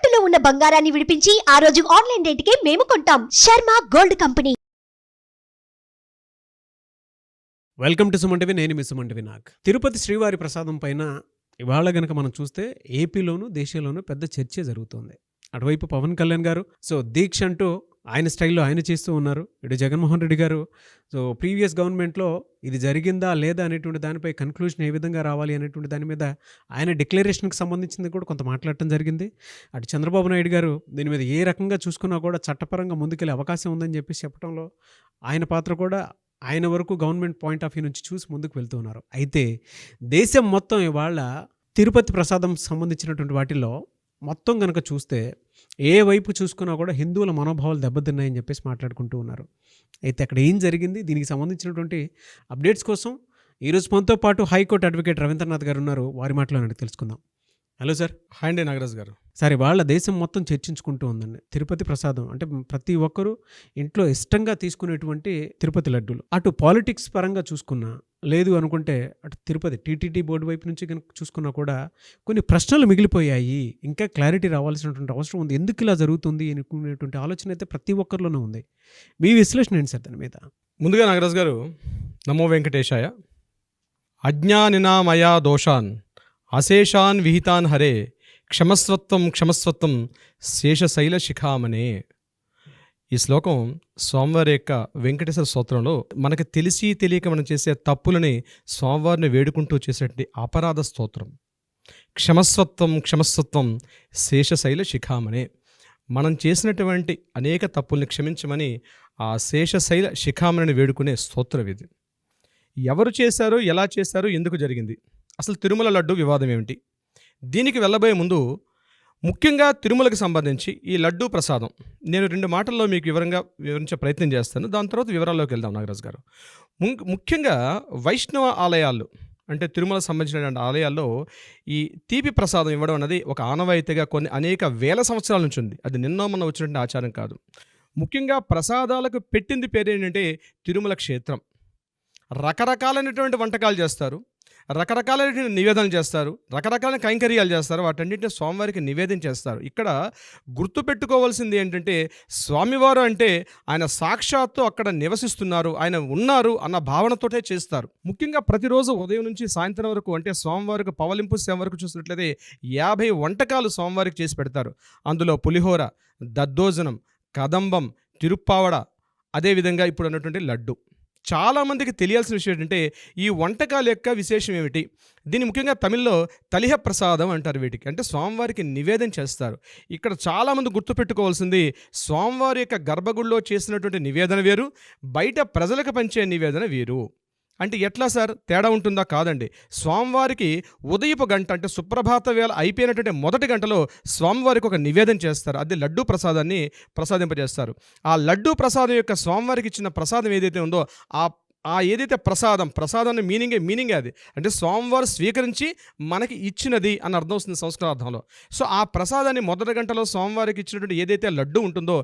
తాకట్టులో ఉన్న బంగారాన్ని విడిపించి ఆ రోజు ఆన్లైన్ రేటుకే మేము కొంటాం. Sharma gold company. Welcome to Suman TV. నేను మీ సుమన్ టీవీ. నాకు తిరుపతి శ్రీవారి ప్రసాదం పైన ఇవాళ గనక మనం చూస్తే ఏపీలోను దేశంలోనూ పెద్ద చర్చ జరుగుతుంది. అటువైపు పవన్ కళ్యాణ్ గారు దీక్ష అంటూ ఆయన స్టైల్లో ఆయన చేస్తూ ఉన్నారు. ఇటు జగన్మోహన్ రెడ్డి గారు ప్రీవియస్ గవర్నమెంట్లో ఇది జరిగిందా లేదా అనేటువంటి దానిపై కన్క్లూజన్ ఏ విధంగా రావాలి అనేటువంటి దాని మీద ఆయన డిక్లరేషన్కి సంబంధించింది కూడా కొంత మాట్లాడటం జరిగింది. అటు చంద్రబాబు నాయుడు గారు దీని మీద ఏ రకంగా చూసుకున్నా కూడా చట్టపరంగా ముందుకెళ్ళే అవకాశం ఉందని చెప్పేసి చెప్పడంలో ఆయన పాత్ర కూడా ఆయన వరకు గవర్నమెంట్ పాయింట్ ఆఫ్ వ్యూ నుంచి చూసి ముందుకు వెళ్తూ ఉన్నారు. అయితే దేశం మొత్తం ఇవాళ తిరుపతి ప్రసాదం సంబంధించినటువంటి వాటిల్లో మొత్తం కనుక చూస్తే ఏ వైపు చూసుకున్నా కూడా హిందువుల మనోభావాలు దెబ్బతిన్నాయని చెప్పేసి మాట్లాడుకుంటూ ఉన్నారు. అయితే అక్కడ ఏం జరిగింది, దీనికి సంబంధించినటువంటి అప్డేట్స్ కోసం ఈరోజు మనతో పాటు హైకోర్టు అడ్వకేట్ రవీంద్రనాథ్ గారు ఉన్నారు. వారి మాటలో తెలుసుకుందాం. Hello sir. హాయ్ అండి నాగరాజ్ గారు. సరే, వాళ్ళ దేశం మొత్తం చర్చించుకుంటూ ఉందండి తిరుపతి ప్రసాదం అంటే ప్రతి ఒక్కరూ ఇంట్లో ఇష్టంగా తీసుకునేటువంటి తిరుపతి లడ్డూలు. అటు పాలిటిక్స్ పరంగా చూసుకున్నా, లేదు అనుకుంటే అటు తిరుపతి టీటీడీ బోర్డు వైపు నుంచి కనుక చూసుకున్నా కూడా కొన్ని ప్రశ్నలు మిగిలిపోయాయి. ఇంకా క్లారిటీ రావాల్సినటువంటి అవసరం ఉంది. ఎందుకు ఇలా జరుగుతుంది అనుకునేటువంటి ఆలోచన అయితే ప్రతి ఒక్కరిలోనూ ఉంది. మీ విశ్లేషణ ఏంటి సార్ దాని మీద? ముందుగా నాగరాజ్ గారు, నమో వెంకటేశాయ. అజ్ఞానినామయా దోషాన్ అశేషాన్ విహితాన్ హరే క్షమస్వత్వం క్షమస్వత్వం శేషశైల శిఖామనే. ఈ శ్లోకం స్వామివారి యొక్క వెంకటేశ్వర స్తోత్రంలో మనకి తెలిసి తెలియక మనం చేసే తప్పులని స్వామివారిని వేడుకుంటూ చేసేటువంటి అపరాధ స్తోత్రం. క్షమస్వత్వం క్షమస్వత్వం శేషశైల శిఖామనే. మనం చేసినటువంటి అనేక తప్పుల్ని క్షమించమని ఆ శేషశైల శిఖామణిని వేడుకునే స్తోత్రం ఇది. ఎవరు చేశారు, ఎలా చేశారు, ఎందుకు జరిగింది, అసలు తిరుమల లడ్డు వివాదం ఏమిటి, దీనికి వెళ్ళబోయే ముందు ముఖ్యంగా తిరుమలకు సంబంధించి ఈ లడ్డూ ప్రసాదం నేను 2 మాటల్లో మీకు వివరించే ప్రయత్నం చేస్తాను. దాని తర్వాత వివరాల్లోకి వెళ్దాం నాగరాజ్ గారు. ముఖ్యంగా వైష్ణవ ఆలయాలు అంటే తిరుమల సంబంధించిన ఆలయాల్లో ఈ తీపి ప్రసాదం ఇవ్వడం అనేది ఒక ఆనవాయితీగా అనేక వేల సంవత్సరాల నుంచి ఉంది. అది నిన్న మొన్న వచ్చినటువంటి ఆచారం కాదు. ముఖ్యంగా ప్రసాదాలకు పెట్టింది పేరు ఏంటంటే తిరుమల క్షేత్రం. రకరకాలైనటువంటి వంటకాలు చేస్తారు, రకరకాలైన నివేదనలు చేస్తారు, రకరకాల కైంకర్యాలు చేస్తారు. వాటన్నింటినీ స్వామివారికి నివేదన చేస్తారు. ఇక్కడ గుర్తుపెట్టుకోవాల్సింది ఏంటంటే స్వామివారు అంటే ఆయన సాక్షాత్తు అక్కడ నివసిస్తున్నారు, ఆయన ఉన్నారు అన్న భావనతోటే చేస్తారు. ముఖ్యంగా ప్రతిరోజు ఉదయం నుంచి సాయంత్రం వరకు అంటే స్వామివారికి పవలింపు సేవ వరకు చూసినట్లయితే 50 వంటకాలు స్వామివారికి చేసి పెడతారు. అందులో పులిహోర, దద్దోజనం, కదంబం, తిరుప్పావడ, అదేవిధంగా ఇప్పుడు అన్నటువంటి లడ్డు. చాలామందికి తెలియాల్సిన విషయం ఏంటంటే ఈ వంటకాల యొక్క విశేషం ఏమిటి. దీన్ని ముఖ్యంగా తమిళ్లో తలిహ ప్రసాదం అంటారు. వీటికి అంటే స్వామివారికి నివేదన చేస్తారు. ఇక్కడ చాలామంది గుర్తుపెట్టుకోవాల్సింది స్వామివారి యొక్క గర్భగుడిలో చేసినటువంటి నివేదన వేరు, బయట ప్రజలకు పంచే నివేదన వేరు. అంటే ఎట్లా సార్, తేడా ఉంటుందా? కాదండి. స్వామివారికి ఉదయపు గంట అంటే సుప్రభాత వేళ అయిపోయినటువంటి మొదటి గంటలో స్వామివారికి ఒక నివేదన చేస్తారు. అది లడ్డూ ప్రసాదాన్ని ప్రసాదింపజేస్తారు. ఆ లడ్డూ ప్రసాదం యొక్క స్వామివారికి ఇచ్చిన ప్రసాదం ఏదైతే ఉందో ఆ ఏదైతే ప్రసాదాన్ని మీనింగే అది అంటే స్వామివారు స్వీకరించి మనకి ఇచ్చినది అని అర్థం వస్తుంది సంస్కృతార్థంలో. సో ఆ ప్రసాదాన్ని మొదటి గంటలో స్వామివారికి ఇచ్చినటువంటి ఏదైతే లడ్డు ఉంటుందో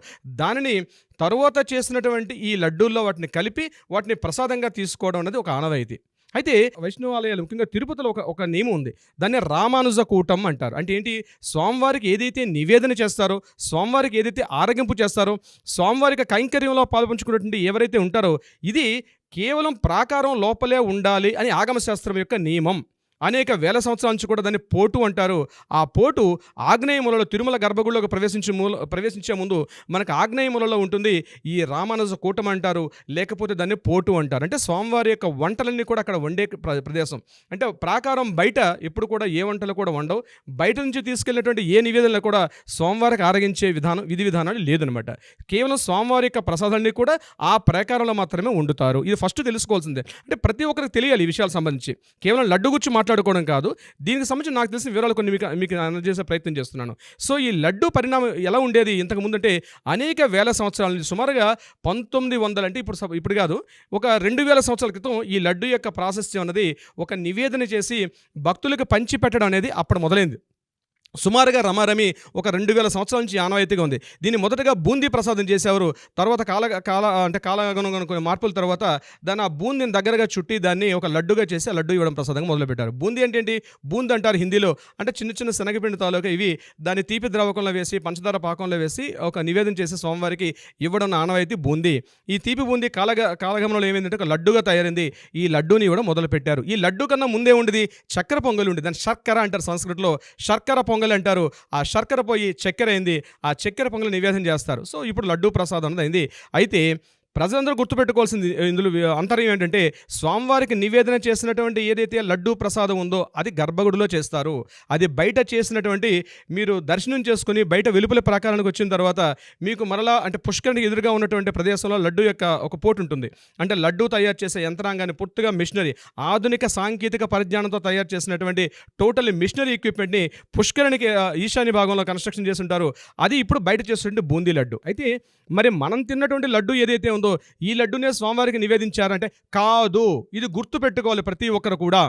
దానిని తరువాత చేసినటువంటి ఈ లడ్డూల్లో వాటిని కలిపి వాటిని ప్రసాదంగా తీసుకోవడం అనేది ఒక ఆనవాయితీ. అయితే వైష్ణవాలయాలు ముఖ్యంగా తిరుపతిలో ఒక నియమం ఉంది. దాన్ని రామానుజ కూటం అంటారు. అంటే ఏంటి, స్వామివారికి ఏదైతే నివేదన చేస్తారో, స్వామివారికి ఏదైతే ఆరగింపు చేస్తారో, స్వామివారికి కైంకర్యంలో పాల్పంచుకున్నటువంటి ఎవరైతే ఉంటారో ఇది కేవలం ప్రాకారం లోపలే ఉండాలి అని ఆగమశాస్త్రం యొక్క నియమం. అనేక వేల సంవత్సరాల నుంచి కూడా దాన్ని పోటు అంటారు. ఆ పోటు ఆగ్నేయములలో తిరుమల గర్భగుడిలోకి ప్రవేశించే ముందు మనకు ఆగ్నేయములలో ఉంటుంది. ఈ రామానుజ కూటం అంటారు, లేకపోతే దాన్ని పోటు అంటారు. అంటే స్వామివారి యొక్క వంటలన్నీ కూడా అక్కడ వండే ప్రదేశం. అంటే ప్రాకారం బయట ఎప్పుడు కూడా ఏ వంటలు కూడా వండవు. బయట నుంచి తీసుకెళ్ళినటువంటి ఏ నివేదనలు కూడా స్వామివారికి ఆరగించే విధి విధానాలు లేదనమాట. కేవలం స్వామివారి యొక్క ప్రసాదాన్ని కూడా ఆ ప్రాకారంలో మాత్రమే వండుతారు. ఇది ఫస్ట్ తెలుసుకోవాల్సిందే. అంటే ప్రతి ఒక్కరికి తెలియాలి ఈ విషయాలకు సంబంధించి. కేవలం లడ్డు గురించి మాట్లాడుకోవడం కాదు, దీనికి సంబంధించి నాకు తెలిసిన వివరాలు కొన్ని మీకు అందజేసే ప్రయత్నం చేస్తున్నాను. సో ఈ లడ్డు పరిణామం ఎలా ఉండేది ఇంతకుముందు అంటే అనేక వేల సంవత్సరాల నుంచి సుమారుగా 1900 అంటే ఇప్పుడు కాదు, ఒక 2000 సంవత్సరాల క్రితం ఈ లడ్డు యొక్క ప్రాశస్త్యం అన్నది ఒక నివేదన చేసి భక్తులకు పంచిపెట్టడం అనేది అప్పుడు మొదలైంది. సుమారుగా రమారమి ఒక 2000 సంవత్సరాల నుంచి ఆనవాయితీగా ఉంది. దీన్ని మొదటగా బూందీ ప్రసాదం చేసేవారు. తర్వాత కాలగమనం కొన్ని మార్పుల తర్వాత దాన్ని ఆ బూందీని దగ్గరగా చుట్టి దాన్ని ఒక లడ్డుగా చేసి ఆ లడ్డు ఇవ్వడం ప్రసాదంగా మొదలుపెట్టారు. బూందీ అంటే ఏంటి? బూందీ అంటారు హిందీలో. అంటే చిన్న చిన్న శనగపిండి తాలూకా ఇవి దాన్ని తీపి ద్రావకంలో వేసి పంచదార పాకంలో వేసి ఒక నివేదన చేసి స్వామివారికి ఇవ్వడం ఆనవాయితీ బూందీ. ఈ తీపి బూందీ కాలగమనంలో ఏమైందంటే ఒక లడ్డుగా తయారైంది. ఈ లడ్డూని ఇవ్వడం మొదలుపెట్టారు. ఈ లడ్డు కన్నా ముందే ఉండేది చక్కెర పొంగలి ఉండేది. దాన్ని శర్కర అంటారు సంస్కృతిలో. శర్కర పొంగలి అంటారు. ఆ శర్కర పోయి చక్కెర అయింది. ఆ చక్కెర పొంగలి నివేదన చేస్తారు. సో ఇప్పుడు లడ్డూ ప్రసాదం అన్నది అయింది. అయితే ప్రజలందరూ గుర్తుపెట్టుకోవాల్సింది ఇందులో అంతర్యం ఏంటంటే స్వామివారికి నివేదన చేసినటువంటి ఏదైతే లడ్డూ ప్రసాదం ఉందో అది గర్భగుడిలో చేస్తారు. అది బయట చేసినటువంటి మీరు దర్శనం చేసుకుని బయట వెలుపల ప్రాకారానికి వచ్చిన తర్వాత మీకు మరలా అంటే పుష్కరునికి ఎదురుగా ఉన్నటువంటి ప్రదేశంలో లడ్డు యొక్క ఒక పోటు ఉంటుంది. అంటే లడ్డూ తయారు చేసే యంత్రాంగాన్ని పూర్తిగా మిషనరీ ఆధునిక సాంకేతిక పరిజ్ఞానంతో తయారు చేసినటువంటి టోటల్ మిషనరీ ఎక్విప్మెంట్ని పుష్కరునికి ఈశాన్య భాగంలో కన్స్ట్రక్షన్ చేసి ఉంటారు. అది ఇప్పుడు బయట చేస్తున్నటువంటి బూందీ లడ్డు. అయితే మరి మనం తిన్నటువంటి లడ్డు ఏదైతే ఉందో ఈ లడ్డునే స్వామివారికి నివేదించారంటే కాదు. ఇది గుర్తుపెట్టుకోవాలి ప్రతి ఒక్కరు కూడా.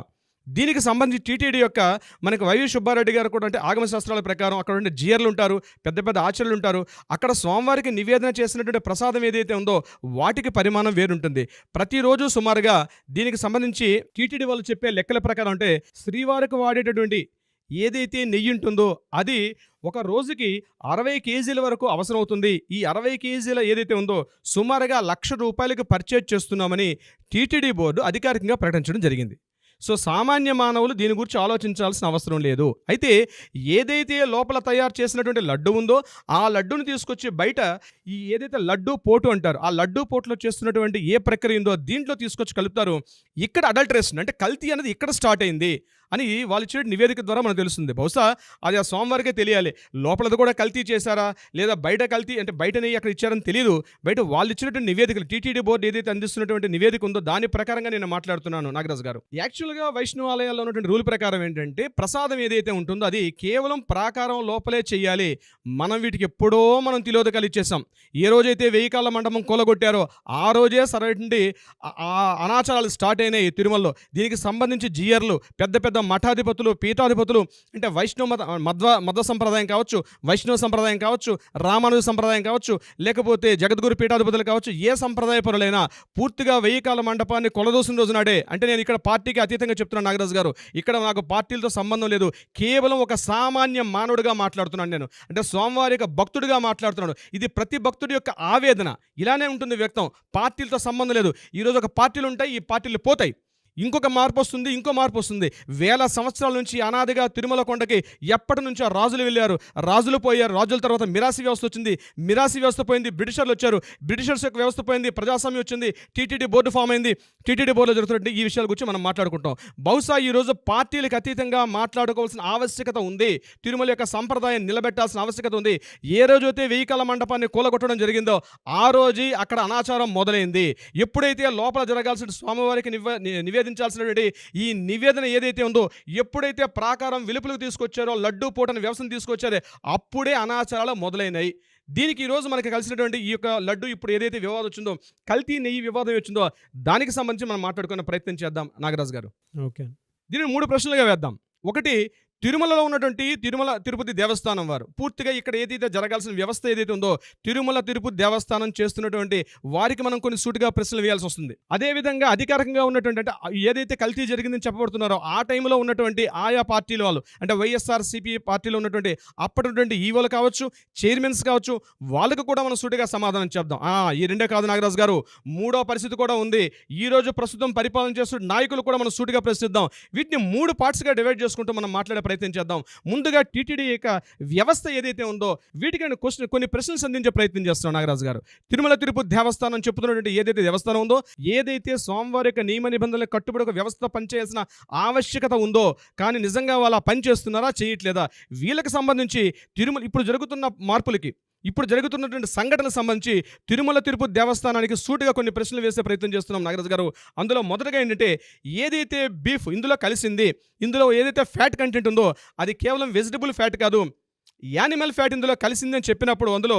దీనికి సంబంధించి టీటీడీ యొక్క మనకి వైవి సుబ్బారెడ్డి గారు కూడా అంటే ఆగమ శాస్త్రాల ప్రకారం అక్కడ ఉండే జీయర్లు ఉంటారు, పెద్ద పెద్ద ఆచార్యులు ఉంటారు. అక్కడ స్వామివారికి నివేదన చేసినటువంటి ప్రసాదం ఏదైతే ఉందో వాటికి పరిమాణం వేరుంటుంది. ప్రతిరోజు సుమారుగా దీనికి సంబంధించి టీటీడీ వాళ్ళు చెప్పే లెక్కల ప్రకారం అంటే శ్రీవారికి వాడేటటువంటి ఏదైతే నెయ్యి ఉంటుందో అది ఒక రోజుకి 60 కేజీల వరకు అవసరం అవుతుంది. ఈ 60 కేజీల ఏదైతే ఉందో సుమారుగా ₹1,00,000 పర్చేజ్ చేస్తున్నామని టీటీడీ బోర్డు అధికారికంగా ప్రకటించడం జరిగింది. సో సామాన్య మానవులు దీని గురించి ఆలోచించాల్సిన అవసరం లేదు. అయితే ఏదైతే లోపల తయారు చేసినటువంటి లడ్డు ఉందో ఆ లడ్డును తీసుకొచ్చి బయట ఈ ఏదైతే లడ్డు పోటు అంటారు ఆ లడ్డు పోటులో చేస్తున్నటువంటి ఏ ప్రక్రియ ఉందో దీంట్లో తీసుకొచ్చి కలుపుతారు. ఇక్కడ అడల్టరేషన్ అంటే కల్తీ అనేది ఇక్కడ స్టార్ట్ అయింది అని వాళ్ళు ఇచ్చే నివేదిక ద్వారా మనకు తెలుస్తుంది. బహుశా అది ఆ స్వామివారికే తెలియాలి. లోపలది కూడా కల్తీ చేశారా లేదా బయట కల్తీ అంటే బయట నెయ్యి అక్కడ ఇచ్చారని తెలియదు. బయట వాళ్ళు ఇచ్చినటువంటి నివేదికలు టీటీడీ బోర్డు ఏదైతే అందిస్తున్నటువంటి నివేదిక ఉందో దాని ప్రకారంగా నేను మాట్లాడుతున్నాను నాగరాజు గారు. యాక్చువల్గా వైష్ణవాలయాల్లో ఉన్నటువంటి రూల్ ప్రకారం ఏంటంటే ప్రసాదం ఏదైతే ఉంటుందో అది కేవలం ప్రాకారం లోపలే చేయాలి. మనం వీటికి ఎప్పుడో మనం తిలోదకాలు ఇచ్చేసాం. ఏ రోజైతే 1000 కాళ్ళ మండపం కూలగొట్టారో ఆ రోజే సరైనటువంటి అనాచారాలు స్టార్ట్ అయినాయి తిరుమలలో. దీనికి సంబంధించి జీయర్లు పెద్ద పెద్ద మఠాధిపతులు పీఠాధిపతులు అంటే వైష్ణవ మధ్వ సంప్రదాయం కావచ్చు, వైష్ణవ సంప్రదాయం కావచ్చు, రామానుజ సంప్రదాయం కావచ్చు, లేకపోతే జగద్గురు పీఠాధిపతులు కావచ్చు, ఏ సంప్రదాయ పరులైనా పూర్తిగా 1000 కాళ్ళ మండపాన్ని కొలదోసిన రోజు నాడే అంటే నేను ఇక్కడ పార్టీకి అతీతంగా చెప్తున్నాను నాగరాజు గారు. ఇక్కడ నాకు పార్టీలతో సంబంధం లేదు. కేవలం ఒక సామాన్య మానవుడిగా మాట్లాడుతున్నాను నేను. అంటే స్వామివారి యొక్క భక్తుడిగా మాట్లాడుతున్నాను. ఇది ప్రతి భక్తుడి యొక్క ఆవేదన ఇలానే ఉంటుంది వ్యక్తం. పార్టీలతో సంబంధం లేదు. ఈరోజు ఒక పార్టీలు ఉంటాయి, ఈ పార్టీలు పోతాయి. ఇంకొక మార్పు వస్తుంది, ఇంకో మార్పు వస్తుంది. 1000 సంవత్సరాల నుంచి అనాదిగా తిరుమల కొండకి ఎప్పటి నుంచో రాజులు వెళ్ళారు, రాజులు పోయారు. రాజుల తర్వాత మిరాసి వ్యవస్థ వచ్చింది, మిరాసి వ్యవస్థ పోయింది, బ్రిటిషర్లు వచ్చారు, బ్రిటిషర్స్ యొక్క వ్యవస్థ పోయింది, ప్రజాస్వామ్యం వచ్చింది, టీటీడీ బోర్డు ఫామ్ అయింది. టీటీడీ బోర్డులో జరుగుతున్న ఈ విషయాల గురించి మనం మాట్లాడుకుంటాం. బహుశా ఈరోజు పార్టీలకు అతీతంగా మాట్లాడుకోవాల్సిన ఆవశ్యకత ఉంది. తిరుమల యొక్క సంప్రదాయం నిలబెట్టాల్సిన ఆవశ్యకత ఉంది. ఏ రోజైతే 1000 కాళ్ళ మండపాన్ని కూలగొట్టడం జరిగిందో ఆ రోజు అక్కడ అనాచారం మొదలైంది. ఎప్పుడైతే లోపల జరగాల్సిన స్వామివారికి నివేదించాల్సినటువంటి ఈ నివేదన ఏదైతే ఉందో ఎప్పుడైతే ప్రాకారం వెలుపులకు తీసుకొచ్చారో లడ్డూ పోటని వ్యవస్థను తీసుకొచ్చారో అప్పుడే అనాచారాలు మొదలైనాయి. దీనికి ఈరోజు మనకి కలిసినటువంటి ఈ యొక్క లడ్డు ఇప్పుడు ఏదైతే వివాదం వచ్చిందో కల్తీ నెయ్యి వివాదం వచ్చిందో దానికి సంబంధించి మనం మాట్లాడుకునే ప్రయత్నం చేద్దాం నాగరాజు గారు. ఓకే, దీనిని 3 ప్రశ్నలుగా వేద్దాం. ఒకటి, తిరుమలలో ఉన్నటువంటి తిరుమల తిరుపతి దేవస్థానం వారు పూర్తిగా ఇక్కడ ఏదైతే జరగాల్సిన వ్యవస్థ ఏదైతే ఉందో తిరుమల తిరుపతి దేవస్థానం చేస్తున్నటువంటి వారికి మనం కొన్ని సూటిగా ప్రశ్నలు వేయాల్సి వస్తుంది. అదేవిధంగా అధికారికంగా ఉన్నటువంటి అంటే ఏదైతే కల్తీ జరిగిందని చెప్పబడుతున్నారో ఆ టైంలో ఉన్నటువంటి ఆయా పార్టీల వాళ్ళు అంటే వైఎస్ఆర్సీపీ పార్టీలో ఉన్నటువంటి అప్పటిటువంటి ఈవోలు కావచ్చు, చైర్మన్స్ కావచ్చు, వాళ్ళకు కూడా మనం సూటిగా సమాధానం చెప్దాం. ఈ రెండే కాదు నాగరాజు గారు, 3వ పరిస్థితి కూడా ఉంది. ఈ రోజు ప్రస్తుతం పరిపాలన చేస్తున్న నాయకులు కూడా మనం సూటిగా ప్రశ్నిద్దాం. వీటిని 3 పార్ట్స్గా డివైడ్ చేసుకుంటూ మనం మాట్లాడే ప్రయత్నం చేద్దాం. ముందుగా టీటీడీ యొక్క వ్యవస్థ ఏదైతే ఉందో వీటికి కొన్ని ప్రశ్నలు సంధించే ప్రయత్నం చేస్తున్నాం నాగరాజు గారు. తిరుమల తిరుపతి దేవస్థానం చెప్తున్నటువంటి ఏదైతే దేవస్థానం ఉందో ఏదైతే స్వామివారి యొక్క నియమ నిబంధనలకు కట్టుబడి ఒక వ్యవస్థ పనిచేయాల్సిన ఆవశ్యకత ఉందో కానీ నిజంగా వాళ్ళ పని చేస్తున్నారా చేయట్లేదా వీళ్ళకి సంబంధించి తిరుమల ఇప్పుడు జరుగుతున్న మార్పులకి ఇప్పుడు జరుగుతున్నటువంటి సంఘటనకు సంబంధించి తిరుమల తిరుపతి దేవస్థానానికి సూటిగా కొన్ని ప్రశ్నలు వేసే ప్రయత్నం చేస్తున్నాం నాగరాజు గారు. అందులో మొదటగా ఏంటంటే ఏదైతే బీఫ్ ఇందులో కలిసింది, ఇందులో ఏదైతే ఫ్యాట్ కంటెంట్ ఉందో అది కేవలం వెజిటబుల్ ఫ్యాట్ కాదు, యానిమల్ ఫ్యాట్ ఇందులో కలిసిందని చెప్పినప్పుడు అందులో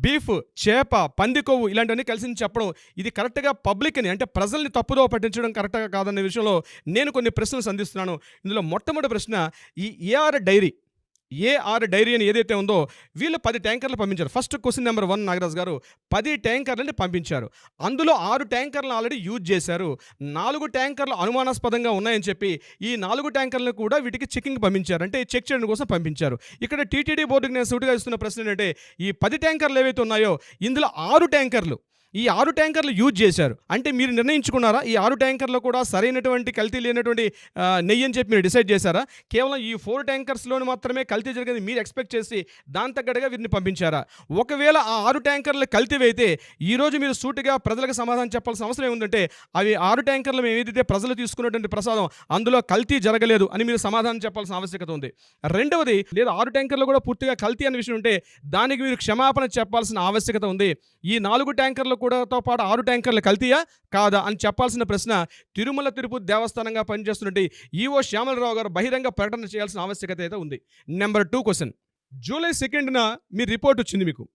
బీఫ్, చేప, పంది కొవ్వు ఇలాంటివన్నీ కలిసింది చెప్పడం ఇది కరెక్ట్గా పబ్లిక్ని అంటే ప్రజల్ని తప్పుదో పట్టించడం కరెక్ట్గా కాదనే విషయంలో నేను కొన్ని ప్రశ్నలు సంధిస్తున్నాను. ఇందులో మొట్టమొదటి ప్రశ్న, ఈ ఏఆర్ డైరీ ఏఆర్ డైరీ అని ఏదైతే ఉందో వీళ్ళు 10 ట్యాంకర్లు పంపించారు. ఫస్ట్ క్వశ్చన్ నెంబర్ 1 నాగరాజు గారు 10 ట్యాంకర్లని పంపించారు. అందులో 6 ట్యాంకర్లు ఆల్రెడీ యూజ్ చేశారు. 4 ట్యాంకర్లు అనుమానాస్పదంగా ఉన్నాయని చెప్పి ఈ 4 ట్యాంకర్లను కూడా వీటికి చెకింగ్ పంపించారు. అంటే చెక్ చేయడం కోసం పంపించారు. ఇక్కడ టీటీడీ బోర్డుకి నేను సూటిగా ఇస్తున్న ప్రశ్న ఏంటంటే ఈ 10 ట్యాంకర్లు ఏవైతే ఉన్నాయో ఇందులో 6 ట్యాంకర్లు ఈ 6 ట్యాంకర్లు యూజ్ చేశారు. అంటే మీరు నిర్ణయించుకున్నారా ఈ 6 ట్యాంకర్లో కూడా సరైనటువంటి కల్తీ లేనటువంటి నెయ్యి అని చెప్పి మీరు డిసైడ్ చేశారా? కేవలం ఈ 4 ట్యాంకర్స్లోని మాత్రమే కల్తీ జరిగింది మీరు ఎక్స్పెక్ట్ చేసి దాని తగ్గట్టుగా వీరిని పంపించారా? ఒకవేళ ఆ 6 ట్యాంకర్లు కల్తీవైతే ఈరోజు మీరు సూటిగా ప్రజలకు సమాధానం చెప్పాల్సిన అవసరం ఏముందంటే అవి 6 ట్యాంకర్లు మేము ఏదైతే ప్రజలు తీసుకున్నటువంటి ప్రసాదం అందులో కల్తీ జరగలేదు అని మీరు సమాధానం చెప్పాల్సిన ఆవశ్యకత ఉంది. రెండవది, లేదా 6 ట్యాంకర్లు కూడా పూర్తిగా కల్తీ అనే విషయం ఉంటే దానికి మీరు క్షమాపణ చెప్పాల్సిన ఆవశ్యకత ఉంది. ఈ 4 ట్యాంకర్లు కూడాతో పాటు 6 ట్యాంకర్లు కల్తీయా కాదా అని చెప్పాల్సిన ప్రశ్న తిరుమల తిరుపతి దేవస్థానంగా పనిచేస్తున్నట్టు ఈవో శ్యామలరావు గారు బహిరంగ ప్రకటన చేయాల్సిన ఆవశ్యకత అయితే ఉంది. నెంబర్ 2 క్వశ్చన్, జూలై 2న మీ రిపోర్ట్ వచ్చింది. మీకు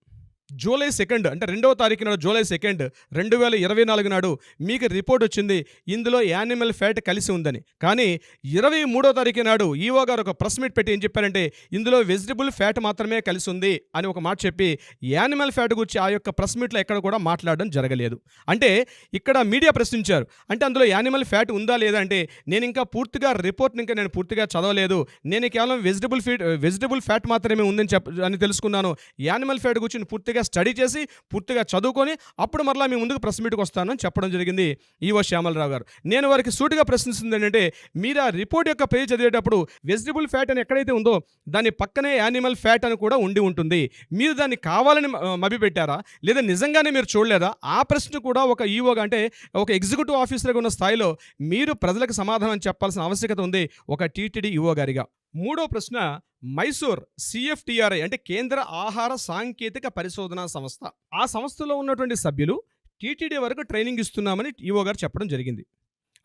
జూలై 2 అంటే 2వ తారీఖు నాడు జూలై 2, 2024 నాడు మీకు రిపోర్ట్ వచ్చింది ఇందులో యానిమల్ ఫ్యాట్ కలిసి ఉందని. కానీ 23వ తారీఖు నాడు ఈవో గారు ఒక ప్రెస్ మీట్ పెట్టి ఏం చెప్పారంటే ఇందులో వెజిటబుల్ ఫ్యాట్ మాత్రమే కలిసి ఉంది అని ఒక మాట చెప్పి యానిమల్ ఫ్యాట్ గురించి ఆ యొక్క ప్రెస్ మీట్లో ఎక్కడ కూడా మాట్లాడడం జరగలేదు. అంటే ఇక్కడ మీడియా ప్రశ్నించారు, అంటే అందులో యానిమల్ ఫ్యాట్ ఉందా లేదా అంటే నేను ఇంకా పూర్తిగా రిపోర్ట్ని ఇంకా నేను పూర్తిగా చదవలేదు, నేను కేవలం వెజిటబుల్ ఫ్యాట్ మాత్రమే ఉందని అని తెలుసుకున్నాను, యానిమల్ ఫ్యాట్ గురించి పూర్తిగా స్టడీ చేసి పూర్తిగా చదువుకొని అప్పుడు మరలా మీ ముందుకు ప్రెస్ మీట్కి వస్తానని చెప్పడం జరిగింది ఈవో శ్యామలరావు గారు. నేను వారికి సూటిగా ప్రశ్నిస్తుంది ఏంటంటే మీరు ఆ రిపోర్ట్ యొక్క పేజ్ చదివేటప్పుడు వెజిటబుల్ ఫ్యాట్ అని ఎక్కడైతే ఉందో దాని పక్కనే యానిమల్ ఫ్యాట్ అని కూడా ఉండి ఉంటుంది. మీరు దాన్ని కావాలని మభ్యపెట్టారా లేదా నిజంగానే మీరు చూడలేదా? ఆ ప్రశ్న కూడా ఒక ఈవోగా అంటే ఒక ఎగ్జిక్యూటివ్ ఆఫీసర్గా ఉన్న స్థాయిలో మీరు ప్రజలకు సమాధానం చెప్పాల్సిన ఆవశ్యకత ఉంది ఒక టీటీడీ ఈవో గారిగా. 3వ ప్రశ్న, మైసూర్ CFTRI అంటే కేంద్ర ఆహార సాంకేతిక పరిశోధనా సంస్థ, ఆ సంస్థలో ఉన్నటువంటి సభ్యులు టీటీడీ వరకు ట్రైనింగ్ ఇస్తున్నామని ఈవో గారు చెప్పడం జరిగింది.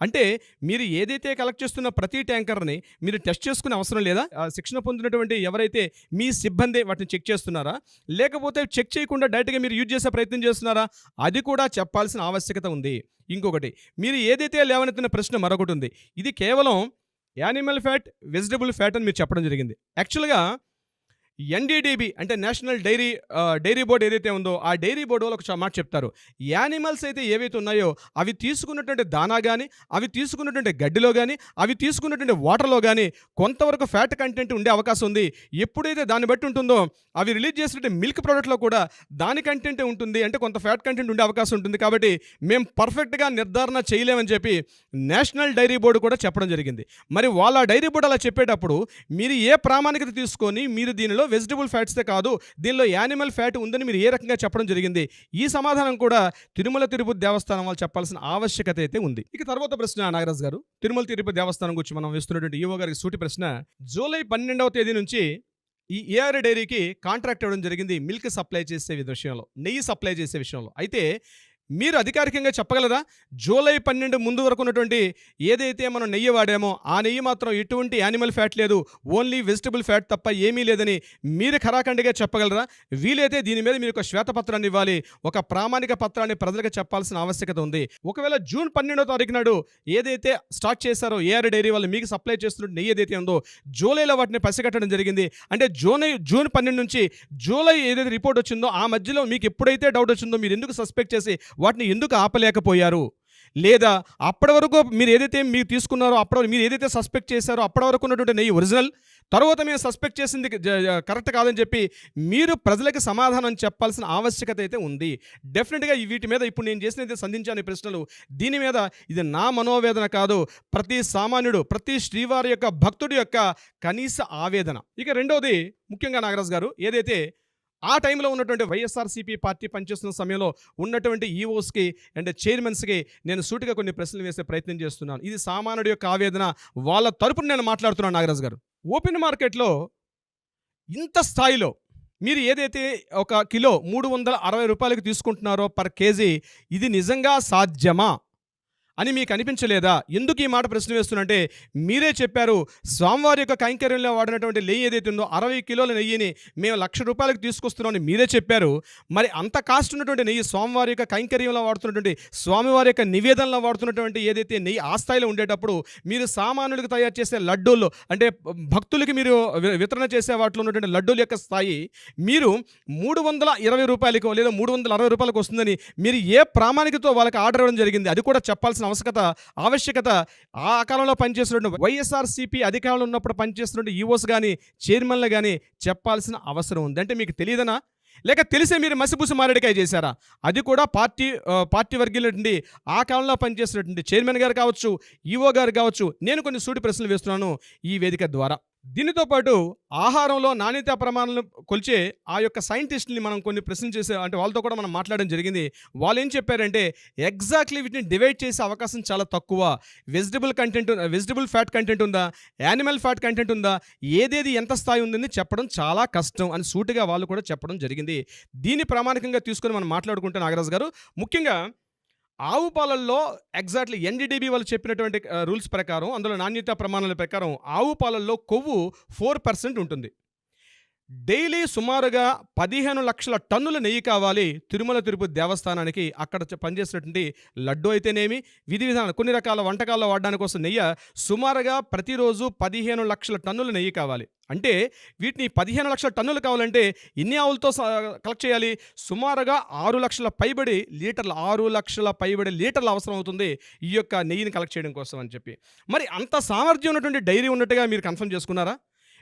అంటే మీరు ఏదైతే కలెక్ట్ చేస్తున్న ప్రతి ట్యాంకర్ని మీరు టెస్ట్ చేసుకునే అవసరం లేదా? శిక్షణ పొందినటువంటి ఎవరైతే మీ సిబ్బంది వాటిని చెక్ చేస్తున్నారా లేకపోతే చెక్ చేయకుండా డైరెక్ట్గా మీరు యూజ్ చేసే ప్రయత్నం చేస్తున్నారా? అది కూడా చెప్పాల్సిన ఆవశ్యకత ఉంది. ఇంకొకటి, మీరు ఏదైతే లేవనెత్తిన ప్రశ్న మరొకటి ఉంది. ఇది కేవలం యానిమల్ ఫ్యాట్ వెజిటబుల్ ఫ్యాట్ అని మీరు చెప్పడం జరిగింది. యాక్చువల్గా NDDB అంటే నేషనల్ డైరీ బోర్డు ఏదైతే ఉందో ఆ డైరీ బోర్డు వాళ్ళు ఒక మాట చెప్తారు, యానిమల్స్ అయితే ఏవైతే ఉన్నాయో అవి తీసుకున్నటువంటి దానా కానీ అవి తీసుకున్నటువంటి గడ్డిలో కానీ అవి తీసుకున్నటువంటి వాటర్లో కానీ కొంతవరకు ఫ్యాట్ కంటెంట్ ఉండే అవకాశం ఉంది. ఎప్పుడైతే దాన్ని బట్టి ఉంటుందో అవి రిలీజ్ చేసినటువంటి మిల్క్ ప్రోడక్ట్లో కూడా దాని కంటెంటే ఉంటుంది, అంటే కొంత ఫ్యాట్ కంటెంట్ ఉండే అవకాశం ఉంటుంది. కాబట్టి మేము పర్ఫెక్ట్గా నిర్ధారణ చేయలేమని చెప్పి నేషనల్ డైరీ బోర్డు కూడా చెప్పడం జరిగింది. మరి వాళ్ళ డైరీ బోర్డు అలా చెప్పేటప్పుడు మీరు ఏ ప్రామాణికత తీసుకొని మీరు దీనిలో వెజిటబుల్ ఫ్యాట్సే కాదు దీనిలో యానిమల్ ఫ్యాట్ ఉందని మీరు ఏ రకంగా చెప్పడం జరిగింది? ఈ సమాధానం కూడా తిరుమల తిరుపతి దేవస్థానం వాళ్ళు చెప్పాల్సిన ఆవశ్యకత అయితే ఉంది. ఇక తర్వాత ప్రశ్న నాగరాజు గారు, తిరుమల తిరుపతి దేవస్థానం గురించి మనం వేస్తున్నటువంటి ఈవో గారికి సూటి ప్రశ్న, జూలై 12వ తేదీ నుంచి ఈ ఏఆర్ డైరీకి కాంట్రాక్ట్ ఇవ్వడం జరిగింది మిల్క్ సప్లై చేసే విషయంలో, నెయ్యి సప్లై చేసే విషయంలో. అయితే మీరు అధికారికంగా చెప్పగలరా జూలై 12 ముందు వరకు ఉన్నటువంటి ఏదైతే మనం నెయ్యి వాడామో ఆ నెయ్యి మాత్రం ఎటువంటి యానిమల్ ఫ్యాట్ లేదు, ఓన్లీ వెజిటబుల్ ఫ్యాట్ తప్ప ఏమీ లేదని మీరు ఖరాఖండిగా చెప్పగలరా? వీలైతే దీని మీద మీరు ఒక శ్వేతపత్రాన్ని ఇవ్వాలి, ఒక ప్రామాణిక పత్రాన్ని ప్రజలకు చెప్పాల్సిన ఆవశ్యకత ఉంది. ఒకవేళ జూన్ 12వ తారీఖు నాడు ఏదైతే స్టార్ట్ చేశారో ఏఆర్ డైరీ వాళ్ళు మీకు సప్లై చేస్తున్న నెయ్యి ఏదైతే ఉందో జూలైలో వాటిని పసిగట్టడం జరిగింది. అంటే జూన్ 12 నుంచి జూలై ఏదైతే రిపోర్ట్ వచ్చిందో ఆ మధ్యలో మీకు ఎప్పుడైతే డౌట్ వచ్చిందో మీరు ఎందుకు సస్పెక్ట్ చేసి వాటిని ఎందుకు ఆపలేకపోయారు? లేదా అప్పటి వరకు మీరు ఏదైతే మీరు తీసుకున్నారో అప్పటి మీరు ఏదైతే సస్పెక్ట్ చేశారో అప్పటి వరకు ఉన్నటువంటి నెయ్యి ఒరిజినల్, తర్వాత మేము సస్పెక్ట్ చేసింది కరెక్ట్ కాదని చెప్పి మీరు ప్రజలకు సమాధానం చెప్పాల్సిన ఆవశ్యకత అయితే ఉంది. డెఫినెట్గా వీటి మీద ఇప్పుడు నేను చేసినది సంధించాను ఈ ప్రశ్నలు, దీని మీద ఇది నా మనోవేదన కాదు, ప్రతి సామాన్యుడు ప్రతి శ్రీవారి యొక్క భక్తుడి యొక్క కనీస ఆవేదన. ఇక రెండవది ముఖ్యంగా నాగరాజు గారు, ఏదైతే ఆ టైంలో ఉన్నటువంటి వైఎస్ఆర్సీపీ పార్టీ పనిచేస్తున్న సమయంలో ఉన్నటువంటి ఈఓస్కి అండ్ చైర్మన్స్కి నేను సూటిగా కొన్ని ప్రశ్నలు వేసే ప్రయత్నం చేస్తున్నాను. ఇది సామాన్యుడి యొక్క ఆవేదన, వాళ్ళ తరపున నేను మాట్లాడుతున్నాను. నాగరాజు గారు, ఓపెన్ మార్కెట్లో ఇంత స్థాయిలో మీరు ఏదైతే ఒక కిలో 360 రూపాయలకి తీసుకుంటున్నారో పర్ కేజీ, ఇది నిజంగా సాధ్యమా అని మీకు అనిపించలేదా? ఎందుకు ఈ మాట ప్రశ్న వేస్తున్నంటే, మీరే చెప్పారు స్వామివారి యొక్క కైంకర్యంలో వాడినటువంటి నెయ్యి ఏదైతే ఉందో 60 కిలోల నెయ్యిని మేము ₹1,00,000 తీసుకొస్తున్నామని మీరే చెప్పారు. మరి అంత కాస్ట్ ఉన్నటువంటి నెయ్యి స్వామివారి యొక్క కైంకర్యంలో వాడుతున్నటువంటి, స్వామివారి యొక్క నివేదనలో వాడుతున్నటువంటి ఏదైతే నెయ్యి ఆ స్థాయిలో ఉండేటప్పుడు, మీరు సామాన్యులకు తయారు చేసే లడ్డూల్లో అంటే భక్తులకి మీరు వితరణ చేసే వాటిలో ఉన్నటువంటి లడ్డూల యొక్క స్థాయి మీరు ₹320 లేదా ₹360 వస్తుందని మీరు ఏ ప్రామాణికతో వాళ్ళకి ఆర్డర్ ఇవ్వడం జరిగింది? అది కూడా చెప్పాల్సిన ఆవశ్యకత ఆ కాలంలో పనిచేస్తున్న వైఎస్ఆర్సీపీ అధికారంలో ఉన్నప్పుడు పనిచేస్తున్న ఈఓస్ కానీ చైర్మన్లు కానీ చెప్పాల్సిన అవసరం ఉంది. అంటే మీకు తెలియదనా? లేక తెలిసే మీరు మసిపూసి మారేడికాయ చేశారా? అది కూడా పార్టీ వర్గీయులటువంటి ఆ కాలంలో పనిచేసినటువంటి చైర్మన్ గారు కావచ్చు, ఈఓ గారు కావచ్చు. నేను కొన్ని సూటి ప్రశ్నలు వేస్తున్నాను ఈ వేదిక ద్వారా. దీనితో పాటు ఆహారంలో నాణ్యతా ప్రమాణాలను కొలిచే ఆ యొక్క సైంటిస్టుని మనం కొన్ని ప్రశ్నలు చేసే అంటే వాళ్ళతో కూడా మనం మాట్లాడడం జరిగింది. వాళ్ళు ఏం చెప్పారంటే ఎగ్జాక్ట్లీ వీటిని డివైడ్ చేసే అవకాశం చాలా తక్కువ. వెజిటబుల్ ఫ్యాట్ కంటెంట్ ఉందా, యానిమల్ ఫ్యాట్ కంటెంట్ ఉందా, ఏదేది ఎంత స్థాయి ఉందని చెప్పడం చాలా కష్టం అని సూటిగా వాళ్ళు కూడా చెప్పడం జరిగింది. దీన్ని ప్రామాణికంగా తీసుకొని మనం మాట్లాడుకుంటే నాగరాజు గారు, ముఖ్యంగా ఆవు పాలల్లో ఎగ్జాక్ట్లీ ఎన్డీడీబీ వాళ్ళు చెప్పినటువంటి రూల్స్ ప్రకారం, అందులో నాణ్యతా ప్రమాణాల ప్రకారం ఆవు పాలల్లో కొవ్వు 4% ఉంటుంది. డైలీ సుమారుగా 15 లక్షల టన్నుల నెయ్యి కావాలి తిరుమల తిరుపతి దేవస్థానానికి. అక్కడ పనిచేసినటువంటి లడ్డు అయితేనేమి, విధి విధానాలు కొన్ని రకాల వంటకాల్లో వాడడానికి కోసం నెయ్యి సుమారుగా ప్రతిరోజు 15 లక్షల టన్నుల నెయ్యి కావాలి. అంటే వీటిని 15 లక్షల టన్నులు కావాలంటే ఎన్ని ఆవులతో కలెక్ట్ చేయాలి? సుమారుగా 6 లక్షల పైబడి లీటర్ల అవసరం అవుతుంది ఈ యొక్క నెయ్యిని కలెక్ట్ చేయడం కోసం అని చెప్పి. మరి అంత సామర్థ్యం ఉన్నటువంటి డైరీ ఉన్నట్టుగా మీరు కన్ఫర్మ్ చేసుకున్నారా?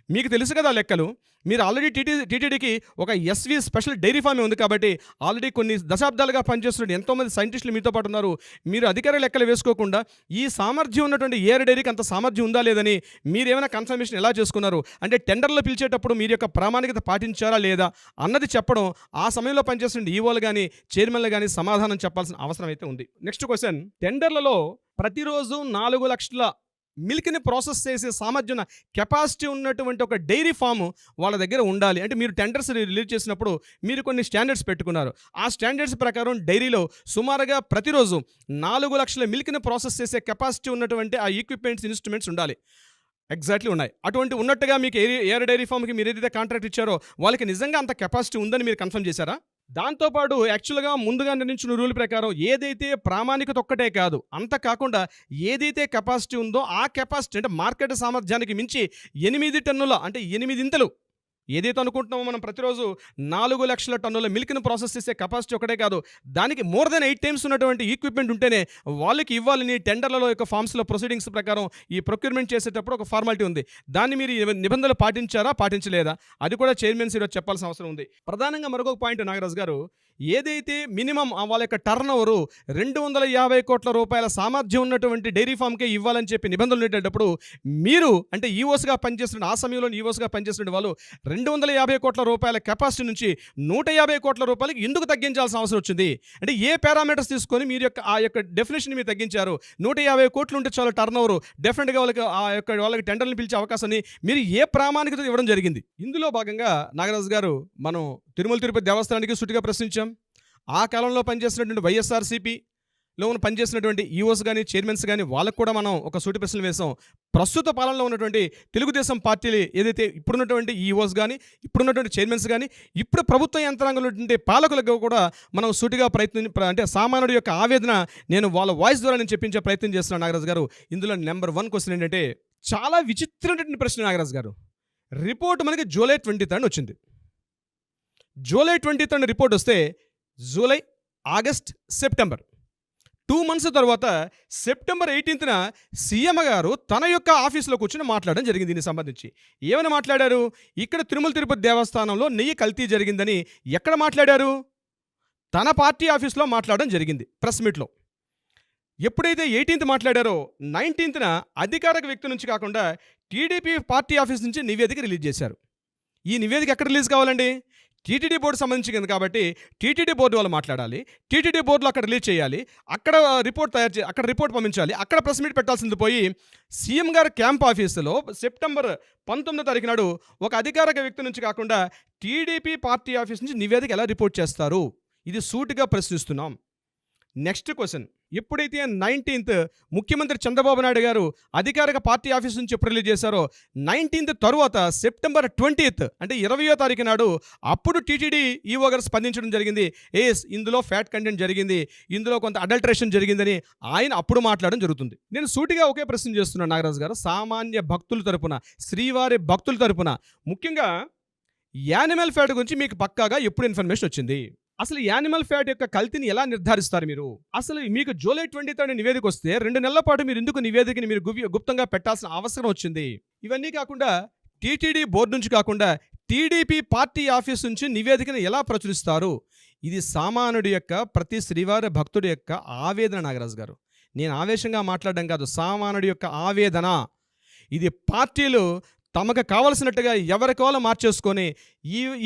మీకు తెలుసు కదా లెక్కలు. మీరు ఆల్రెడీ టీటీడీకి ఒక ఎస్వి స్పెషల్ డైరీ ఫామే ఉంది కాబట్టి ఆల్రెడీ కొన్ని దశాబ్దాలుగా పనిచేస్తున్న ఎంతోమంది సైంటిస్టులు మీతో పాటు ఉన్నారు. మీరు అధికార లెక్కలు వేసుకోకుండా ఈ సామర్థ్యం ఉన్నటువంటి ఏఆర్ డైరీకి అంత సామర్థ్యం ఉందా లేదని మీరేమైనా కన్ఫర్మేషన్ ఎలా చేసుకున్నారు? అంటే టెండర్లో పిలిచేటప్పుడు మీరు యొక్క ప్రామాణికత పాటించారా లేదా అన్నది చెప్పడం ఆ సమయంలో పనిచేస్తున్న ఈవోలు కానీ చైర్మన్లు కానీ సమాధానం చెప్పాల్సిన అవసరం అయితే ఉంది. నెక్స్ట్ క్వశ్చన్, టెండర్లలో ప్రతిరోజు 4 లక్షల మిల్క్ని ప్రాసెస్ చేసే సామర్థ్యం కెపాసిటీ ఉన్నటువంటి ఒక డైరీ ఫామ్ వాళ్ళ దగ్గర ఉండాలి. అంటే మీరు టెండర్స్ రిలీజ్ చేసినప్పుడు మీరు కొన్ని స్టాండర్డ్స్ పెట్టుకున్నారు. ఆ స్టాండర్డ్స్ ప్రకారం డైరీలో సుమారుగా ప్రతిరోజు 4 లక్షల మిల్క్ని ప్రాసెస్ చేసే కెపాసిటీ ఉన్నటువంటి ఆ ఎక్విప్మెంట్స్, ఇన్స్ట్రుమెంట్స్ ఉండాలి. ఎగ్జాక్ట్లీ ఉన్నాయి. అటువంటి ఉన్నట్టుగా మీకు ఏఆర్ డైరీ ఫామ్కి మీరు ఏదైతే కాంట్రాక్ట్ ఇచ్చారో వాళ్ళకి నిజంగా అంత కెపాసిటీ ఉందని మీరు కన్ఫర్మ్ చేశారా? దాంతోపాటు యాక్చువల్గా ముందుగా నిర్ణయించిన రూల్ ప్రకారం ఏదైతే ప్రామాణికత ఒక్కటే కాదు, అంత కాకుండా ఏదైతే కెపాసిటీ ఉందో ఆ కెపాసిటీ అంటే మార్కెట్ సామర్థ్యానికి మించి 8 టన్నుల అంటే 8 ఇంతలు ఏదైతే అనుకుంటున్నామో మనం ప్రతిరోజు 4 లక్షల టన్నుల మిల్క్ని ప్రాసెస్ చేసే కెపాసిటీ ఒకటే కాదు, దానికి మోర్ దెన్ 8 టైమ్స్ ఉన్నటువంటి ఈక్విప్మెంట్ ఉంటేనే వాళ్ళకి ఇవ్వాలని టెండర్లలో యొక్క ఫామ్స్లో ప్రొసీడింగ్స్ ప్రకారం ఈ ప్రొక్యూర్మెంట్ చేసేటప్పుడు ఒక ఫార్మాలిటీ ఉంది. దాన్ని మీరు నిబంధనలు పాటించారా, పాటించలేదా? అది కూడా చైర్మన్స్ ఈరోజు చెప్పాల్సిన అవసరం ఉంది. ప్రధానంగా మరొక పాయింట్ నాగరాజు గారు, ఏదైతే మినిమం వాళ్ళ యొక్క టర్న్ ఓవరు 250 కోట్ల రూపాయల సామర్థ్యం ఉన్నటువంటి డైరీ ఫామ్కే ఇవ్వాలని చెప్పి నిబంధనలు ఉండేటప్పుడు మీరు అంటే ఈఓస్గా పనిచేస్తున్న ఆ సమయంలో ఈఓస్గా పనిచేస్తున్న వాళ్ళు 250 కోట్ల రూపాయల కెపాసిటీ నుంచి 150 కోట్ల రూపాయలకి ఎందుకు తగ్గించాల్సిన అవసరం వచ్చింది? అంటే ఏ పారామీటర్స్ తీసుకొని మీరు ఆ యొక్క డెఫినేషన్ మీరు తగ్గించారు? 150 కోట్లు ఉంటే చాలా టర్న్ ఓవర్, డెఫినెట్గా వాళ్ళకి టెండర్ని పిలిచే అవకాశాన్ని మీరు ఏ ప్రామాణికత ఇవ్వడం జరిగింది? ఇందులో భాగంగా నాగరాజు గారు, మనం తిరుమల తిరుపతి దేవస్థానానికి సుటిగా ప్రశ్నించాం. ఆ కాలంలో పనిచేసినటువంటి వైఎస్ఆర్సీపీలో పనిచేసినటువంటి ఈఓస్ కానీ చైర్మన్స్ కానీ వాళ్ళకు కూడా మనం ఒక సూటి ప్రశ్నలు వేసాం. ప్రస్తుత పాలనలో ఉన్నటువంటి తెలుగుదేశం పార్టీలు ఏదైతే ఇప్పుడున్నటువంటి ఈఓస్ కానీ ఇప్పుడున్నటువంటి చైర్మన్స్ కానీ ఇప్పుడు ప్రభుత్వ యంత్రాంగంలో ఉన్నటువంటి పాలకులకు కూడా మనం సూటిగా అంటే సామాన్యుడి యొక్క ఆవేదన నేను వాళ్ళ వాయిస్ ద్వారా నేను చెప్పించే ప్రయత్నం చేస్తున్నాను నాగరాజు గారు. ఇందులో నెంబర్ 1 క్వశ్చన్ ఏంటంటే చాలా విచిత్రమైనటువంటి ప్రశ్న నాగరాజు గారు. రిపోర్ట్ మనకి జూలై 23 వచ్చింది. జూలై 23 రిపోర్ట్ వస్తే జూలై, ఆగస్ట్, సెప్టెంబర్ 2 months తర్వాత సెప్టెంబర్ 18న సీఎం గారు తన యొక్క ఆఫీసులో కూర్చొని మాట్లాడడం జరిగింది. దీనికి సంబంధించి ఏమైనా మాట్లాడారు? ఇక్కడ తిరుమల తిరుపతి దేవస్థానంలో నెయ్యి కల్తీ జరిగిందని ఎక్కడ మాట్లాడారు? తన పార్టీ ఆఫీస్లో మాట్లాడడం జరిగింది ప్రెస్ మీట్లో. ఎప్పుడైతే 18th మాట్లాడారో 19th అధికారిక వ్యక్తి నుంచి కాకుండా టీడీపీ పార్టీ ఆఫీస్ నుంచి నివేదిక రిలీజ్ చేశారు. ఈ నివేదిక ఎక్కడ రిలీజ్ కావాలండి? టీటీడీ బోర్డు సంబంధించింది కాబట్టి టీటీడీ బోర్డు వాళ్ళు మాట్లాడాలి. టీటీడీ బోర్డులో అక్కడ రిలీజ్ చేయాలి, అక్కడ రిపోర్ట్ పంపించాలి, అక్కడ ప్రెస్ మీట్ పెట్టాల్సింది పోయి సీఎం గారి క్యాంప్ ఆఫీసులో సెప్టెంబర్ 19 నాడు ఒక అధికారిక వ్యక్తి నుంచి కాకుండా టీడీపీ పార్టీ ఆఫీస్ నుంచి నివేదిక ఎలా రిపోర్ట్ చేస్తారు? ఇది సూటిగా ప్రశ్నిస్తున్నాం. నెక్స్ట్ క్వశ్చన్, ఎప్పుడైతే 19th ముఖ్యమంత్రి చంద్రబాబు నాయుడు గారు అధికారిక పార్టీ ఆఫీస్ నుంచి ఎప్పుడు రిలీజ్ చేశారో 19th తరువాత సెప్టెంబర్ 20th అంటే 20వ తారీఖు నాడు అప్పుడు టీటీడీ ఈఓ గారు స్పందించడం జరిగింది. ఇందులో ఫ్యాట్ కంటెంట్ జరిగింది, ఇందులో కొంత అడల్టరేషన్ జరిగిందని ఆయన అప్పుడు మాట్లాడడం జరుగుతుంది. నేను సూటిగా ఒకే ప్రశ్న చేస్తున్నాను నాగరాజు గారు, సామాన్య భక్తుల తరపున, శ్రీవారి భక్తుల తరపున, ముఖ్యంగా యానిమల్ ఫ్యాట్ గురించి మీకు పక్కాగా ఎప్పుడు ఇన్ఫర్మేషన్ వచ్చింది? అసలు యానిమల్ ఫ్యాట్ యొక్క కల్తీని ఎలా నిర్ధారిస్తారు మీరు? అసలు మీకు జూలై 23 నివేదిక వస్తే 2 నెలల పాటు మీరు ఎందుకు నివేదికని మీరు గుప్తంగా పెట్టాల్సిన అవసరం వచ్చింది? ఇవన్నీ కాకుండా టీటీడీ బోర్డు నుంచి కాకుండా టీడీపీ పార్టీ ఆఫీస్ నుంచి నివేదికను ఎలా ప్రచురిస్తారు? ఇది సామాన్యుడి యొక్క, ప్రతి శ్రీవారి భక్తుడి యొక్క ఆవేదన నాగరాజు గారు. నేను ఆవేశంగా మాట్లాడడం కాదు, సామాన్యుడి యొక్క ఆవేదన. ఇది పార్టీలు తమకు కావలసినట్టుగా ఎవరికి వాళ్ళు మార్చేసుకొని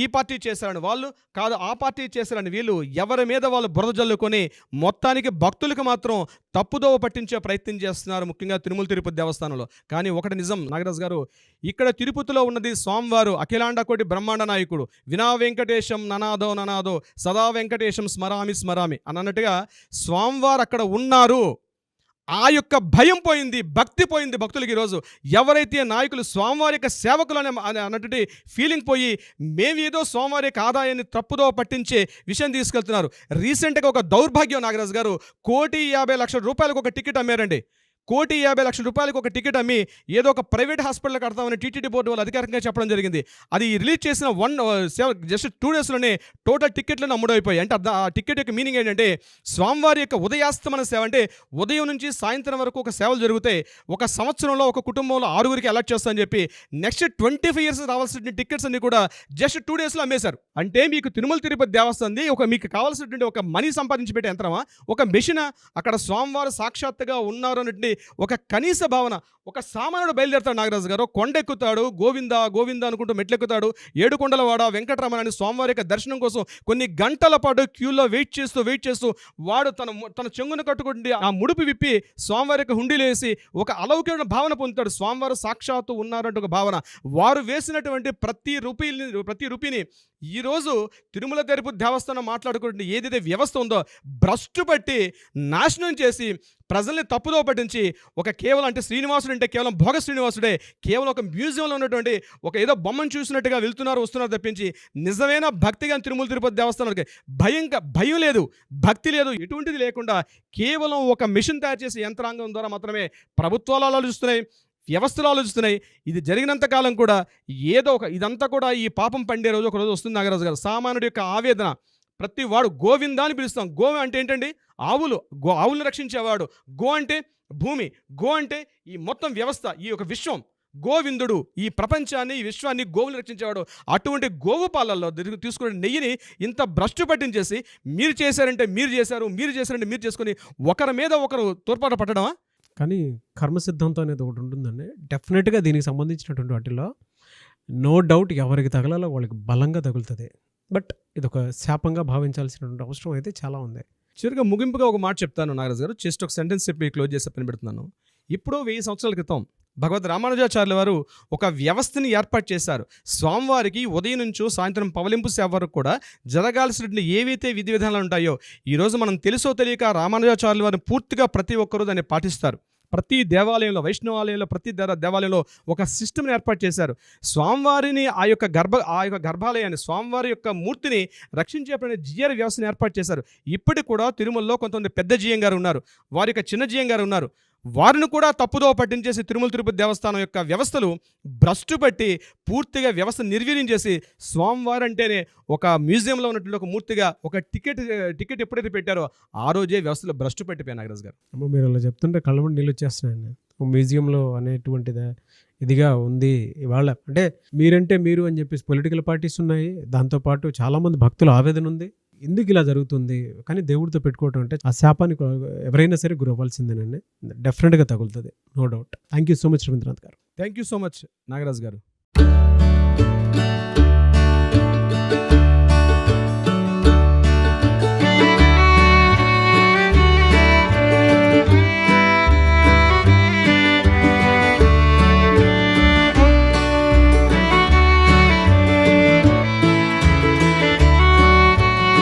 ఈ పార్టీ చేశారని వాళ్ళు, కాదు ఆ పార్టీ చేశారని వీళ్ళు, ఎవరి మీద వాళ్ళు బురద జల్లుకొని మొత్తానికి భక్తులకు మాత్రం తప్పుదోవ పట్టించే ప్రయత్నం చేస్తున్నారు, ముఖ్యంగా తిరుపతి దేవస్థానంలో. కానీ ఒకటి నిజం నాగరాజు గారు, ఇక్కడ తిరుపతిలో ఉన్నది స్వామివారు అఖిలాండ కోటి బ్రహ్మాండ నాయకుడు. వినా వెంకటేశం ననాదో ననాదో సదా వెంకటేశం స్మరామి స్మరామి అని అన్నట్టుగా స్వామివారు అక్కడ ఉన్నారు. ఆ యొక్క భయం పోయింది, భక్తి పోయింది భక్తులకి. ఈరోజు ఎవరైతే నాయకులు స్వామివారి యొక్క సేవకులు అన్నటువంటి ఫీలింగ్ పోయి మేమేదో స్వామివారి యొక్క ఆదాయాన్ని తప్పుదో పట్టించే విషయం తీసుకెళ్తున్నారు. రీసెంట్గా ఒక దౌర్భాగ్యం నాగరాజు గారు, 1,50,00,000 ఒక టికెట్ అమ్మారండి. 1,50,00,000 ఒక టికెట్ అమ్మి ఏదో ఒక ప్రైవేట్ హాస్పిటల్ కడతామని టీటీడీ బోర్డు వాళ్ళు అధికారికంగా చెప్పడం జరిగింది. అది రిలీజ్ చేసిన జస్ట్ 2 డేస్లోనే టోటల్ టికెట్లను అమ్ముడైపోయాయి. అంటే ఆ టికెట్ యొక్క మీనింగ్ ఏంటంటే స్వామివారి యొక్క ఉదయాస్తమన సేవ, అంటే ఉదయం నుంచి సాయంత్రం వరకు ఒక సేవలు జరుగుతాయి. ఒక సంవత్సరంలో ఒక కుటుంబంలో 6గురికి అలాట్ చేస్తామని చెప్పి నెక్స్ట్ 25 years రావాల్సిన టికెట్స్ అన్ని కూడా జస్ట్ 2 daysలో అమ్మేశారు. అంటే మీకు తిరుపతి దేవస్థానం మీకు కావాల్సినటువంటి ఒక మనీ సంపాదించి పెట్టే యంత్రమా, ఒక మెషిన్? అక్కడ స్వామివారు సాక్షాత్తుగా ఉన్నారు అన్నటువంటి ఒక కనీస భావన. ఒక సామాన్యుడు బయలుదేరుతాడు నాగరాజు గారు, కొండెక్కుతాడు, గోవింద గోవింద అనుకుంటూ మెట్లెక్కుతాడు. ఏడుకొండలవాడ వెంకటరమణ అని స్వామివారి యొక్క దర్శనం కోసం కొన్ని గంటల పాటు క్యూలో వెయిట్ చేస్తూ వాడు తన చెంగును కట్టుకుంటే ఆ ముడుపు విప్పి స్వామివారి యొక్క హుండీలో వేసి ఒక అలౌకిక భావన పొందుతాడు. స్వామివారు సాక్షాత్తు ఉన్నారంటే ఒక భావన. వారు వేసినటువంటి ప్రతి రూపీని ఈరోజు తిరుపతి దేవస్థానం మాట్లాడుకుంటే ఏదైతే వ్యవస్థ ఉందో భ్రష్టు పట్టి నాశనం చేసి ప్రజల్ని తప్పుదో పట్టించి ఒక కేవలం, అంటే శ్రీనివాసుడు అంటే కేవలం భోగ శ్రీనివాసుడే, కేవలం ఒక మ్యూజియంలో ఉన్నటువంటి ఒక ఏదో బొమ్మను చూసినట్టుగా వస్తున్నారు తప్పించి నిజమైన భక్తిగా తిరుపతి దేవస్థానానికి భయం లేదు, భక్తి లేదు, ఎటువంటిది లేకుండా కేవలం ఒక మిషన్ తయారు చేసే యంత్రాంగం ద్వారా మాత్రమే ప్రభుత్వాలు ఆలోచిస్తున్నాయి, వ్యవస్థలు ఆలోచిస్తున్నాయి. ఇది జరిగినంత కాలం కూడా ఏదో ఒక ఇదంతా కూడా ఈ పాపం పండే రోజు ఒక రోజు వస్తుంది నాగరాజు గారు. సామాన్యుడి యొక్క ఆవేదన, ప్రతి వాడు గోవిందా అని పిలుస్తాం. గో అంటే ఏంటండి? ఆవులను రక్షించేవాడు. గో అంటే భూమి, గో అంటే ఈ మొత్తం వ్యవస్థ, ఈ యొక్క విశ్వం. గోవిందుడు ఈ ప్రపంచాన్ని, ఈ విశ్వాన్ని గోవులు రక్షించేవాడు. అటువంటి గోవు పాలల్లో తీసుకునే నెయ్యిని ఇంత భ్రష్టు పట్టించేసి మీరు చేశారంటే మీరు చేశారు, మీరు చేశారంటే మీరు చేసుకుని ఒకరి మీద ఒకరు తోడ్పాటు పట్టడమా? కానీ కర్మ సిద్ధాంతం అనేది ఒకటి ఉంటుందండి. డెఫినెట్గా దీనికి సంబంధించినటువంటి వాటిలో నో డౌట్ ఎవరికి తగలాలో వాళ్ళకి బలంగా తగులుతుంది. బట్ ఇది ఒక శాపంగా భావించాల్సినటువంటి అవసరం అయితే చాలా ఉంది. చివరిగా ముగింపుగా ఒక మాట చెప్తాను నాగరాజు గారు, జస్ట్ ఒక సెంటెన్స్ చెప్పి క్లోజ్ చేసే పని పెడుతున్నాను. ఇప్పుడు 1000 సంవత్సరాల క్రితం భగవద్ రామానుజాచార్యుల వారు ఒక వ్యవస్థని ఏర్పాటు చేశారు. స్వామివారికి ఉదయం నుంచి సాయంత్రం పవలింపు సేవ వరకు కూడా జరగాల్సినటువంటి ఏవైతే విధి విధానాలు ఉంటాయో ఈరోజు మనం తెలుసో తెలియక రామానుజాచార్యుల వారిని పూర్తిగా ప్రతి ఒక్కరూ దాన్ని పాటిస్తారు. ప్రతి దేవాలయంలో, వైష్ణవాలయంలో, ప్రతి దేవాలయంలో ఒక సిస్టమ్ని ఏర్పాటు చేశారు. స్వామివారిని ఆ యొక్క గర్భాలయాన్ని, స్వామివారి యొక్క మూర్తిని రక్షించేటువంటి జిఆర్ వ్యవస్థను ఏర్పాటు చేశారు. ఇప్పటికి కూడా తిరుమలలో కొంతమంది పెద్ద జిఎం గారు ఉన్నారు, వారి యొక్క చిన్న జిఎం గారు ఉన్నారు. వారిని కూడా తప్పుదో పట్టించేసి తిరుపతి దేవస్థానం యొక్క వ్యవస్థలు భ్రష్టు పట్టి పూర్తిగా వ్యవస్థ నిర్వీర్యం చేసి స్వామివారు అంటేనే ఒక మ్యూజియంలో ఉన్నటువంటి ఒక మూర్తిగా ఒక టికెట్ ఎప్పుడైతే పెట్టారో ఆ రోజే వ్యవస్థలో భ్రష్టు పట్టిపోయారు నాగరాజు గారు. మీరు అలా చెప్తుంటే కళ్ళ ముందు నీళ్ళు వచ్చేస్తున్నాయండి. మ్యూజియంలో అనేటువంటిది ఇదిగా ఉంది ఇవాళ. అంటే మీరంటే మీరు అని చెప్పేసి పొలిటికల్ పార్టీస్ ఉన్నాయి, దాంతోపాటు చాలామంది భక్తుల ఆవేదన ఉంది. ఎందుకు ఇలా జరుగుతుంది? కానీ దేవుడితో పెట్టుకోవటం అంటే ఆ శాపానికి ఎవరైనా సరే గురవ్వాల్సిందేనండి. డెఫినెట్గా తగులుతుంది, no doubt. Thank you so much Ravindranath గారు. Thank you so much Nagaraju గారు.